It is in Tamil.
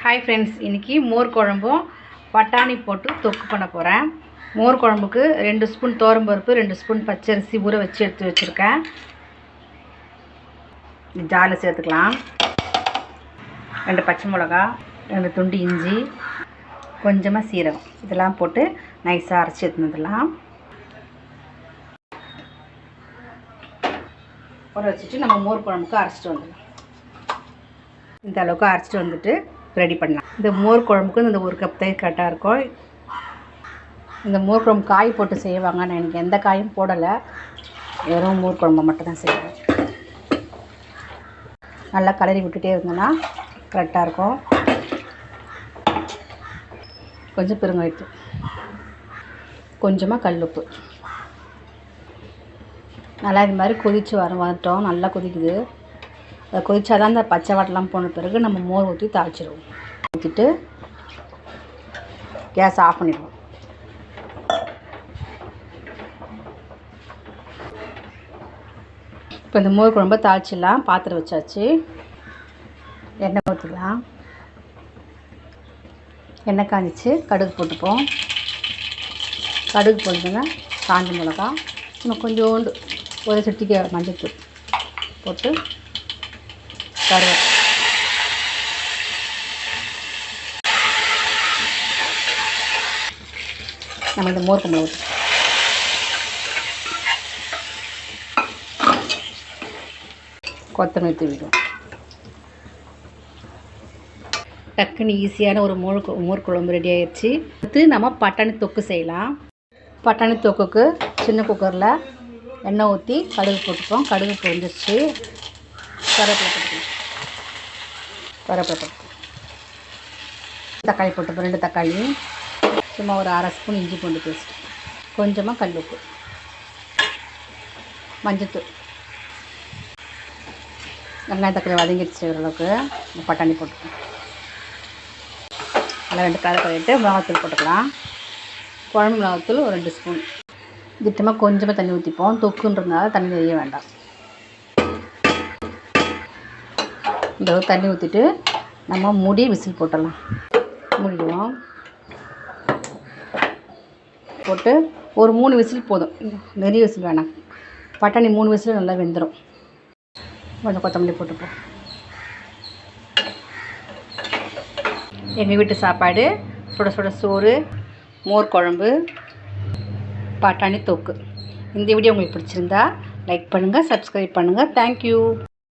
ஹாய் ஃப்ரெண்ட்ஸ், இன்றைக்கி மோர் குழம்பும் பட்டாணி போட்டு தொக்கு பண்ண போகிறேன். மோர் குழம்புக்கு 2 ஸ்பூன் துவரம்பருப்பு, 2 ஸ்பூன் பச்சரிசி ஊற வச்சு எடுத்து வச்சுருக்கேன். ஜாலில் சேர்த்துக்கலாம். 2 பச்சை மிளகா, 2 துண்டு இஞ்சி, கொஞ்சமாக சீரகம், இதெல்லாம் போட்டு நைஸாக அரைச்சி எடுத்துக்கலாம். ஊற வச்சுட்டு நம்ம மோர் குழம்புக்கு அரைச்சிட்டு வந்துடலாம். இந்த அளவுக்கு அரைச்சிட்டு வந்துட்டு ரெடி பண்ணலாம். இந்த மோர் குழம்புக்கு இந்த 1 கப் தயிர் கரெக்டாக இருக்கும். இந்த மோர் குழம்பு காய் போட்டு செய்வாங்க. நான் எனக்கு எந்த காயும் போடலை, வெறும் மோர் குழம்பு மட்டும் தான் செய்வேன். நல்லா கலரி விட்டுட்டே இருந்தோன்னா கரெக்டாக இருக்கும். கொஞ்சம் பெருங்காயத்தூள், கொஞ்சமாக கல்லுப்பு. நல்லா இது மாதிரி கொதித்து வரட்டும். நல்லா கொதிக்குது. அதை கொதிச்சாதான் அந்த பச்சை வாட்டெலாம் போன பிறகு நம்ம மோர் ஊற்றி தாளிச்சிடுவோம். ஊற்றிட்டு கேஸ் ஆஃப் பண்ணிடுவோம். இப்போ இந்த மோர் குழம்பு தாளிச்சிடலாம். பாத்திரம் வச்சாச்சு. எண்ணெய் ஊற்றிக்கலாம். எண்ணெய் காஞ்சிச்சு. கடுகு போட்டுப்போம். கடுகு போட்டுங்க. காஞ்ச மிளகா, இன்னும் கொஞ்சோண்டு ஒரு சிட்டிக்கு மஞ்சள் போட்டு கருவேப்பிலை, நம்ம இந்த மோர் குழம்புல ஊற்றி கொத்தமல்லி தூவிடுவோம். டக்குன்னு ஈஸியான ஒரு மோர் குழம்பு ரெடி ஆயிடுச்சு. அடுத்து நம்ம பட்டாணி தொக்கு செய்யலாம். பட்டாணி தொக்குக்கு சின்ன குக்கரில் எண்ணெய் ஊற்றி கடுகு போட்டுப்போம். கடுகு பொரிஞ்சிச்சு. கருவேப்பிலை போட்டுக்கணும். தக்காளி போட்டுப்போம். 2 தக்காளி, சும்மா ஒரு அரை ஸ்பூன் இஞ்சி பூண்டு பேஸ்ட், கொஞ்சமாக கல்லுப்பு, மஞ்சத்தூள். வெங்காயம் தக்காளி வதங்கிடுச்சு ஓரளவுக்கு. பட்டாணி போட்டுப்போம். நல்லா 2 கலர் கழிட்டு மிளகாத்தூள் போட்டுக்கலாம். குழம்பு மிளகாத்தூள் ஒரு 2 ஸ்பூன். திட்டமாக கொஞ்சமாக தண்ணி ஊற்றிப்போம். தொக்குன்றதுனால தண்ணி தெரிய வேண்டாம். இந்த அளவுக்கு தண்ணி ஊற்றிட்டு நம்ம மூடி விசில் போட்டுடலாம். மூடிடுவோம். போட்டு ஒரு 3 விசில் போதும். நிறைய விசில் வேணாம். பட்டாணி 3 விசில் நல்லா வெந்துடும். கொஞ்சம் கொத்தமல்லி போட்டுப்போம். எங்கள் வீட்டு சாப்பாடு சுட சுட சோறு, மோர் குழம்பு, பட்டாணி தொக்கு. இந்த வீடியோ உங்களுக்கு பிடிச்சிருந்தா லைக் பண்ணுங்கள், சப்ஸ்கிரைப் பண்ணுங்கள். தேங்க்யூ.